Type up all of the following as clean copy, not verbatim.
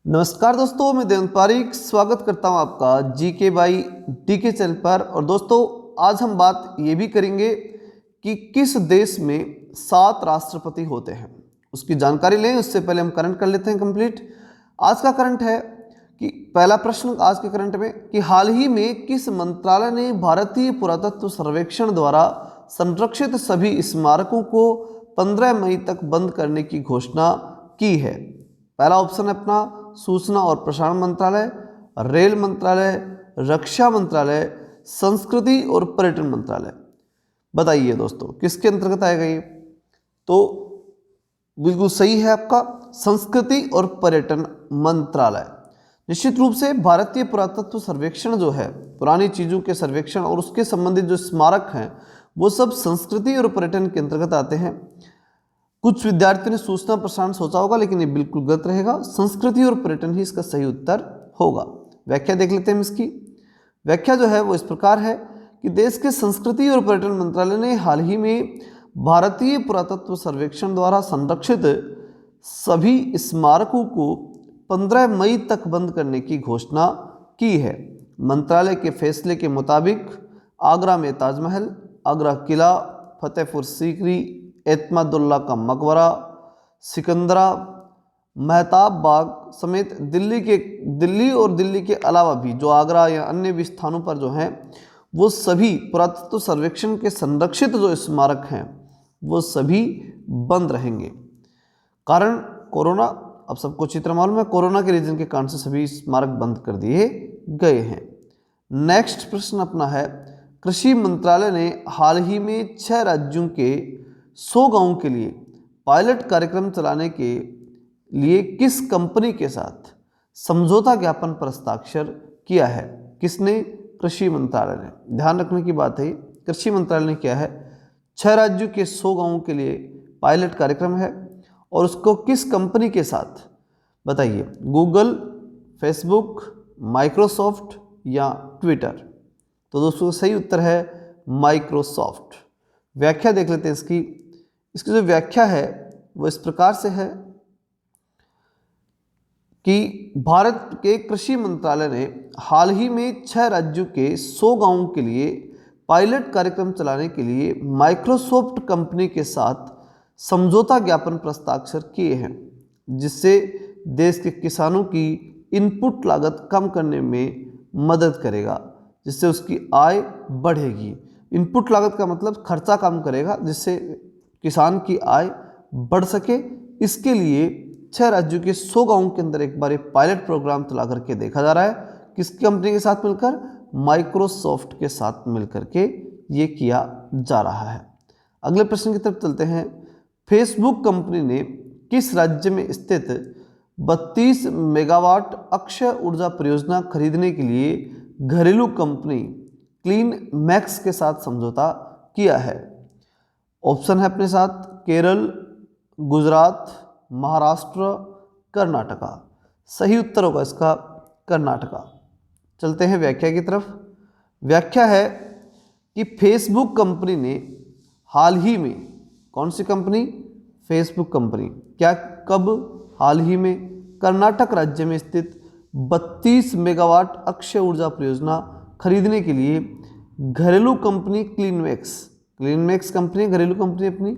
नमस्कार दोस्तों, मैं देवेंद्र पारीक स्वागत करता हूं आपका जीके बाई डीके चैनल पर। और दोस्तों, आज हम बात ये भी करेंगे कि किस देश में 7 राष्ट्रपति होते हैं, उसकी जानकारी लें। उससे पहले हम करंट कर लेते हैं कंप्लीट। आज का करंट है कि पहला प्रश्न आज के करंट में कि हाल ही में किस मंत्रालय ने भारतीय पुरातत्व सर्वेक्षण द्वारा संरक्षित सभी स्मारकों को 15 मई तक बंद करने की घोषणा की है। पहला ऑप्शन है अपना सूचना और प्रसारण मंत्रालय, रेल मंत्रालय, रक्षा मंत्रालय, संस्कृति और पर्यटन मंत्रालय। बताइए दोस्तों, किसके अंतर्गत आएगा ये? तो बिल्कुल सही है आपका, संस्कृति और पर्यटन मंत्रालय। निश्चित रूप से भारतीय पुरातत्व सर्वेक्षण जो है, पुरानी चीज़ों के सर्वेक्षण और उसके संबंधित जो स्मारक हैं वो सब संस्कृति और पर्यटन के अंतर्गत आते हैं। कुछ विद्यार्थियों ने सूचना प्रसारण सोचा होगा, लेकिन ये बिल्कुल गलत रहेगा। संस्कृति और पर्यटन ही इसका सही उत्तर होगा। व्याख्या देख लेते हैं इसकी। व्याख्या जो है वो इस प्रकार है कि देश के संस्कृति और पर्यटन मंत्रालय ने हाल ही में भारतीय पुरातत्व सर्वेक्षण द्वारा संरक्षित सभी स्मारकों को 15 मई तक बंद करने की घोषणा की है। मंत्रालय के फैसले के मुताबिक आगरा में ताजमहल, आगरा किला, फतेहपुर सीकरी, एतमादुल्ला का मकबरा, सिकंदरा, महताब बाग समेत दिल्ली और दिल्ली के अलावा भी जो आगरा या अन्य भी स्थानों पर जो हैं वो सभी पुरातत्व सर्वेक्षण के संरक्षित जो स्मारक हैं वो सभी बंद रहेंगे। कारण कोरोना, अब सबको अच्छी तरह मालूम है, कोरोना के रीजन के कारण से सभी स्मारक बंद कर दिए गए हैं। नेक्स्ट प्रश्न अपना है, कृषि मंत्रालय ने हाल ही में 6 राज्यों के 100 गांवों के लिए पायलट कार्यक्रम चलाने के लिए किस कंपनी के साथ समझौता ज्ञापन पर हस्ताक्षर किया है? किसने? कृषि मंत्रालय ने। ध्यान रखने की बात है, कृषि मंत्रालय ने किया है। 6 राज्यों के 100 गांवों के लिए पायलट कार्यक्रम है और उसको किस कंपनी के साथ? बताइए, गूगल, फेसबुक, माइक्रोसॉफ्ट या ट्विटर? तो दोस्तों सही उत्तर है माइक्रोसॉफ्ट। व्याख्या देख लेते हैं इसकी जो व्याख्या है वो इस प्रकार से है कि भारत के कृषि मंत्रालय ने हाल ही में 6 राज्यों के 100 गांवों के लिए पायलट कार्यक्रम चलाने के लिए माइक्रोसॉफ्ट कंपनी के साथ समझौता ज्ञापन पर हस्ताक्षर किए हैं, जिससे देश के किसानों की इनपुट लागत कम करने में मदद करेगा, जिससे उसकी आय बढ़ेगी। इनपुट लागत का मतलब खर्चा कम करेगा, जिससे किसान की आय बढ़ सके। इसके लिए 6 राज्यों के 100 गांवों के अंदर एक बार पायलट प्रोग्राम चला करके देखा जा रहा है। किस कंपनी के साथ मिलकर? माइक्रोसॉफ्ट के साथ मिलकर के ये किया जा रहा है। अगले प्रश्न की तरफ चलते हैं। फेसबुक कंपनी ने किस राज्य में स्थित 32 मेगावाट अक्षय ऊर्जा परियोजना खरीदने के लिए घरेलू कंपनी क्लीन मैक्स के साथ समझौता किया है? ऑप्शन है अपने साथ केरल, गुजरात, महाराष्ट्र, कर्नाटका। सही उत्तर होगा इसका कर्नाटका। चलते हैं व्याख्या की तरफ। व्याख्या है कि फेसबुक कंपनी ने हाल ही में, कौन सी कंपनी? Facebook company. क्या, कब? हाल ही में कर्नाटक राज्य में स्थित 32 मेगावाट अक्षय ऊर्जा परियोजना खरीदने के लिए घरेलू कंपनी क्लीनमैक्स कंपनी, घरेलू कंपनी अपनी,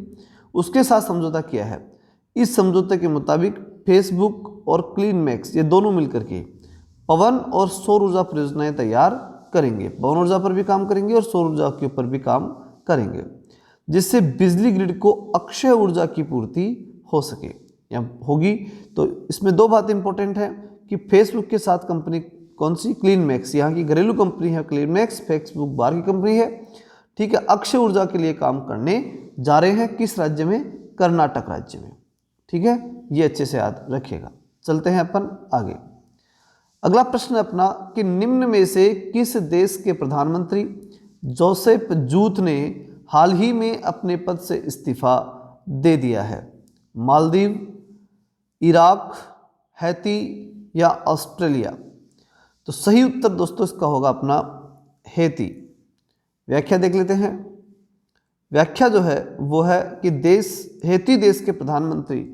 उसके साथ समझौता किया है। इस समझौते के मुताबिक फेसबुक और क्लीनमैक्स ये दोनों मिलकर के पवन और सौर ऊर्जा परियोजनाएं तैयार करेंगे। पवन ऊर्जा पर भी काम करेंगे और सौर ऊर्जा के ऊपर भी काम करेंगे, जिससे बिजली ग्रिड को अक्षय ऊर्जा की पूर्ति हो सके या होगी। तो इसमें 2 बातें इंपॉर्टेंट हैं कि फेसबुक के साथ कंपनी कौन सी? क्लीनमैक्स, यहाँ की घरेलू कंपनी है क्लीनमैक्स, फेसबुक बाहर की कंपनी है। ठीक है, अक्षय ऊर्जा के लिए काम करने जा रहे हैं। किस राज्य में? कर्नाटक राज्य में। ठीक है, ये अच्छे से याद रखिएगा। चलते हैं अपन आगे। अगला प्रश्न अपना कि निम्न में से किस देश के प्रधानमंत्री जोसेफ जूथ ने हाल ही में अपने पद से इस्तीफा दे दिया है? मालदीव, इराक, हैती या ऑस्ट्रेलिया? तो सही उत्तर दोस्तों इसका होगा अपना हैती। व्याख्या देख लेते हैं। व्याख्या जो है वो है कि हैती देश के प्रधानमंत्री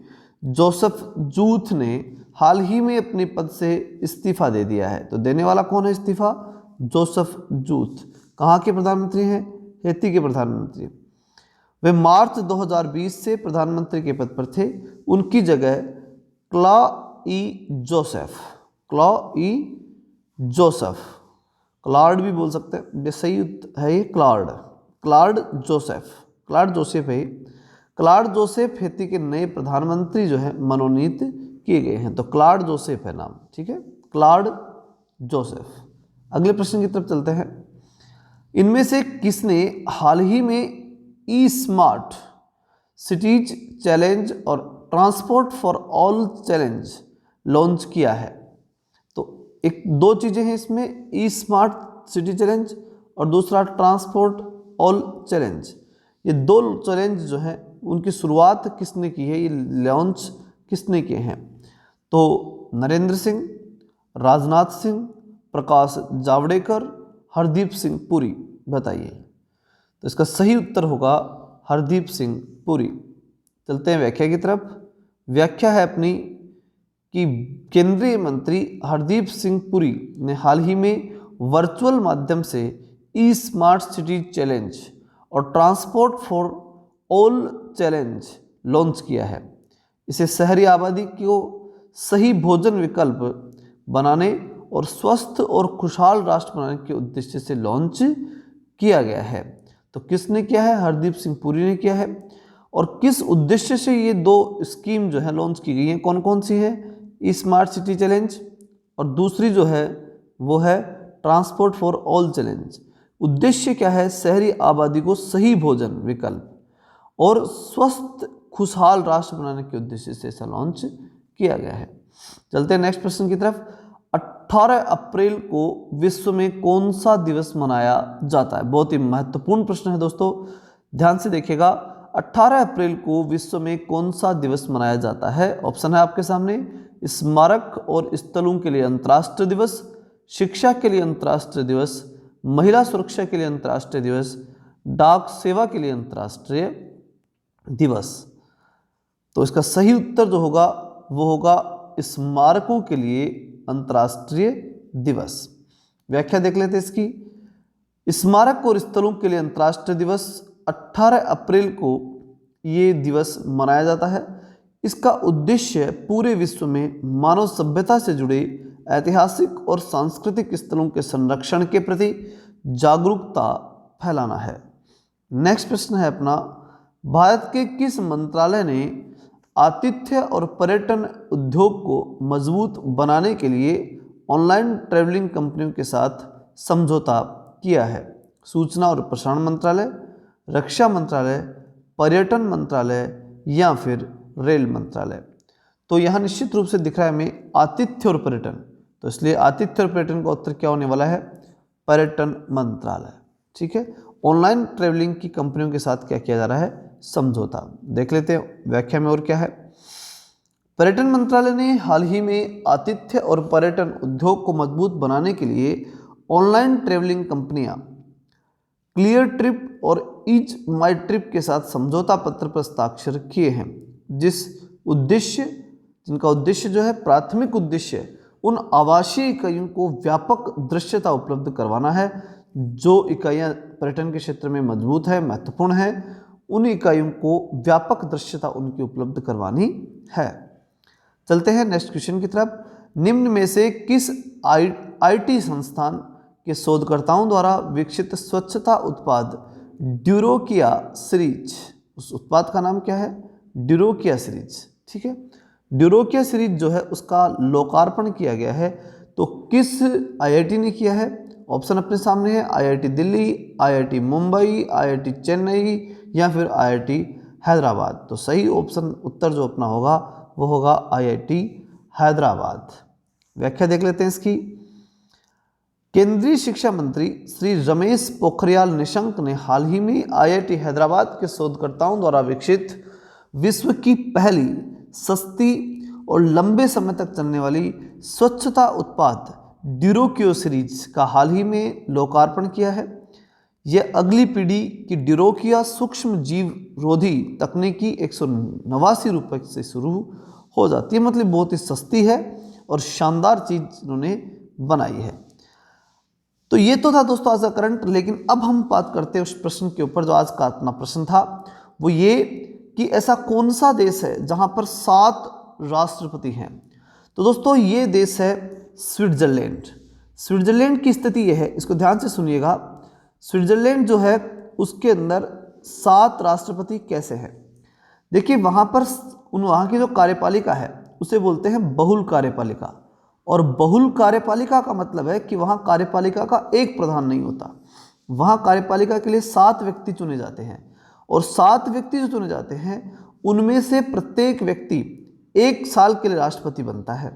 जोसेफ जूथ ने हाल ही में अपने पद से इस्तीफा दे दिया है। तो देने वाला कौन है इस्तीफा? जोसेफ जूथ। कहाँ के प्रधानमंत्री हैं? हैती के प्रधानमंत्री। वे मार्च 2020 से प्रधानमंत्री के पद पर थे। उनकी जगह क्लॉड भी बोल सकते हैं, ये सही है, ये क्लॉड जोसेफ है। क्लॉड जोसेफ हैती के नए प्रधानमंत्री जो है मनोनीत किए गए हैं। तो क्लॉड जोसेफ है नाम, ठीक है, क्लॉड जोसेफ। अगले प्रश्न की तरफ चलते हैं। इनमें से किसने हाल ही में ई स्मार्ट सिटीज चैलेंज और transport for all challenge launch किया है? तो दो चीज़ें हैं इसमें, ई स्मार्ट सिटी चैलेंज और दूसरा ट्रांसपोर्ट ऑल चैलेंज। ये दो चैलेंज जो है उनकी शुरुआत किसने की है, ये लॉन्च किसने किए हैं? तो नरेंद्र सिंह, राजनाथ सिंह, प्रकाश जावड़ेकर, हरदीप सिंह पुरी। बताइए। तो इसका सही उत्तर होगा हरदीप सिंह पुरी। चलते हैं व्याख्या की तरफ। व्याख्या है अपनी कि केंद्रीय मंत्री हरदीप सिंह पुरी ने हाल ही में वर्चुअल माध्यम से ई स्मार्ट सिटी चैलेंज और transport for all challenge launch किया है। इसे शहरी आबादी को सही भोजन विकल्प बनाने और स्वस्थ और खुशहाल राष्ट्र बनाने के उद्देश्य से लॉन्च किया गया है। तो किसने किया है? हरदीप सिंह पुरी ने किया है। और किस उद्देश्य से ये दो स्कीम जो है लॉन्च की गई हैं, कौन कौन सी है? ई स्मार्ट सिटी चैलेंज और दूसरी जो है वो है ट्रांसपोर्ट फॉर ऑल चैलेंज। उद्देश्य क्या है? शहरी आबादी को सही भोजन विकल्प और स्वस्थ खुशहाल राष्ट्र बनाने के उद्देश्य से ऐसा लॉन्च किया गया है। चलते हैं नेक्स्ट प्रश्न की तरफ। 18 अप्रैल को विश्व में कौन सा दिवस मनाया जाता है? बहुत ही महत्वपूर्ण प्रश्न है दोस्तों, ध्यान से देखिएगा। 18 अप्रैल को विश्व में कौन सा दिवस मनाया जाता है? ऑप्शन है आपके सामने। स्मारक और स्थलों के लिए अंतर्राष्ट्रीय दिवस, शिक्षा के लिए अंतर्राष्ट्रीय दिवस, महिला सुरक्षा के लिए अंतर्राष्ट्रीय दिवस, डाक सेवा के लिए अंतर्राष्ट्रीय दिवस। तो इसका सही उत्तर जो होगा वो होगा स्मारकों के लिए अंतर्राष्ट्रीय दिवस। व्याख्या देख लेते हैं इसकी। स्मारक और स्थलों के लिए अंतर्राष्ट्रीय दिवस 18 अप्रैल को ये दिवस मनाया जाता है। इसका उद्देश्य पूरे विश्व में मानव सभ्यता से जुड़े ऐतिहासिक और सांस्कृतिक स्थलों के संरक्षण के प्रति जागरूकता फैलाना है। नेक्स्ट प्रश्न है अपना, भारत के किस मंत्रालय ने आतिथ्य और पर्यटन उद्योग को मजबूत बनाने के लिए ऑनलाइन ट्रैवलिंग कंपनियों के साथ समझौता किया है? सूचना और प्रसारण मंत्रालय, रक्षा मंत्रालय, पर्यटन मंत्रालय या फिर रेल मंत्रालय? तो यहाँ निश्चित रूप से दिख रहा है हमें आतिथ्य और पर्यटन, तो इसलिए आतिथ्य और पर्यटन का उत्तर क्या होने वाला है? पर्यटन मंत्रालय। ठीक है, ऑनलाइन ट्रैवलिंग की कंपनियों के साथ क्या किया जा रहा है? समझौता। देख लेते हैं व्याख्या में और क्या है। पर्यटन मंत्रालय ने हाल ही में आतिथ्य और पर्यटन उद्योग को मजबूत बनाने के लिए ऑनलाइन ट्रैवलिंग कंपनियां क्लियर ट्रिप और ईज माई ट्रिप के साथ समझौता पत्र पर हस्ताक्षर किए हैं, जिनका उद्देश्य जो है, प्राथमिक उद्देश्य उन आवासीय इकाइयों को व्यापक दृश्यता उपलब्ध करवाना है जो इकाइयां पर्यटन के क्षेत्र में मजबूत है, महत्वपूर्ण है। उन इकाइयों को व्यापक दृश्यता उनकी उपलब्ध करवानी है। चलते हैं नेक्स्ट क्वेश्चन की तरफ। निम्न में से किस आईटी संस्थान के शोधकर्ताओं द्वारा विकसित स्वच्छता उत्पाद ड्यूरोकिया सीरीज, उस उत्पाद का नाम क्या है? ड्यूरोकिया सीरीज। ठीक है, ड्यूरोकिया सीरीज जो है उसका लोकार्पण किया गया है। तो किस आईआईटी ने किया है? ऑप्शन अपने सामने है, IIT Delhi, IIT Mumbai, IIT Chennai या फिर आईआईटी हैदराबाद। तो सही ऑप्शन उत्तर जो अपना होगा वो होगा आईआईटी हैदराबाद। व्याख्या देख लेते हैं इसकी। केंद्रीय शिक्षा मंत्री श्री रमेश पोखरियाल निशंक ने हाल ही में आईआईटी हैदराबाद के शोधकर्ताओं द्वारा विकसित विश्व की पहली सस्ती और लंबे समय तक चलने वाली स्वच्छता उत्पाद ड्यूरोकिया सीरीज का हाल ही में लोकार्पण किया है। यह अगली पीढ़ी की ड्यूरोकिया सूक्ष्म जीव रोधी तकनीकी 189 रुपये से शुरू हो जाती है, मतलब बहुत ही सस्ती है और शानदार चीज़ इन्होंने बनाई है। तो ये तो था दोस्तों आज का करंट, लेकिन अब हम बात करते हैं उस प्रश्न के ऊपर जो आज का अपना प्रश्न था, वो ये कि ऐसा कौन सा देश है जहां पर 7 राष्ट्रपति हैं। तो दोस्तों ये देश है स्विट्जरलैंड। स्विट्जरलैंड की स्थिति यह है, इसको ध्यान से सुनिएगा। स्विट्जरलैंड जो है उसके अंदर 7 राष्ट्रपति कैसे हैं। देखिए वहाँ की जो कार्यपालिका है उसे बोलते हैं बहुल कार्यपालिका, और बहुल कार्यपालिका का मतलब है कि वहाँ कार्यपालिका का एक प्रधान नहीं होता, वहाँ कार्यपालिका के लिए 7 व्यक्ति चुने जाते हैं, और 7 व्यक्ति जो चुने जाते हैं उनमें से प्रत्येक व्यक्ति 1 साल के लिए राष्ट्रपति बनता है।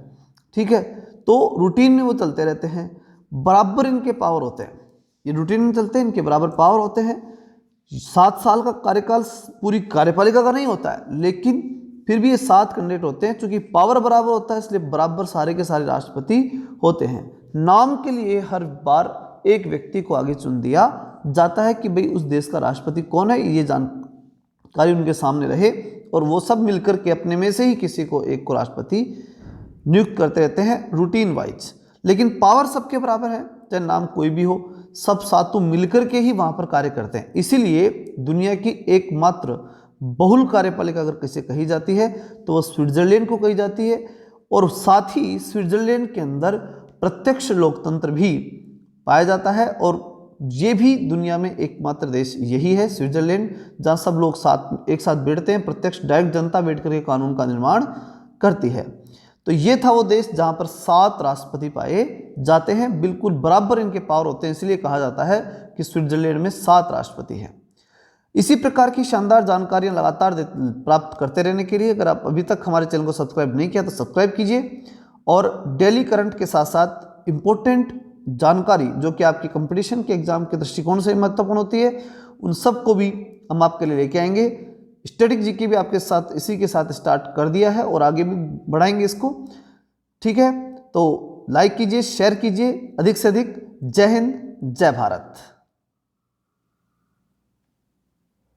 ठीक है, तो रूटीन में वो चलते रहते हैं, बराबर इनके पावर होते हैं, ये रूटीन में चलते हैं, इनके बराबर पावर होते हैं। 7 साल का कार्यकाल पूरी कार्यपालिका का नहीं होता है, लेकिन फिर भी ये 7 कैंडिडेट होते हैं। चूंकि पावर बराबर होता है इसलिए बराबर सारे के सारे राष्ट्रपति होते हैं। नाम के लिए हर बार एक व्यक्ति को आगे चुन दिया जाता है कि भाई उस देश का राष्ट्रपति कौन है, ये जानकारी उनके सामने रहे, और वो सब मिलकर के अपने में से ही किसी को एक को राष्ट्रपति नियुक्त करते रहते हैं रूटीन वाइज। लेकिन पावर सबके बराबर है, चाहे नाम कोई भी हो, सब सातों मिलकर के ही वहाँ पर कार्य करते हैं। इसीलिए दुनिया की एकमात्र बहुल कार्यपालिका अगर किसे कही जाती है तो वह स्विट्जरलैंड को कही जाती है। और साथ ही स्विट्जरलैंड के अंदर प्रत्यक्ष लोकतंत्र भी पाया जाता है, और ये भी दुनिया में एकमात्र देश यही है स्विट्जरलैंड, जहाँ सब लोग एक साथ बैठते हैं, प्रत्यक्ष डायरेक्ट जनता बैठ करके कानून का निर्माण करती है। तो ये था वो देश जहाँ पर 7 राष्ट्रपति पाए जाते हैं, बिल्कुल बराबर इनके पावर होते हैं, इसलिए कहा जाता है कि स्विट्जरलैंड में 7 राष्ट्रपति हैं। इसी प्रकार की शानदार जानकारियां लगातार प्राप्त करते रहने के लिए अगर आप अभी तक हमारे चैनल को सब्सक्राइब नहीं किया तो सब्सक्राइब कीजिए, और डेली करंट के साथ साथ इम्पोर्टेंट जानकारी जो कि आपकी कंपटीशन के एग्जाम के दृष्टिकोण से महत्वपूर्ण होती है, उन सब को भी हम आपके लिए लेके आएंगे। स्टैटिक जीके भी आपके साथ इसी के साथ स्टार्ट कर दिया है और आगे भी बढ़ाएंगे इसको। ठीक है, तो लाइक कीजिए, शेयर कीजिए अधिक से अधिक। जय हिंद, जय भारत।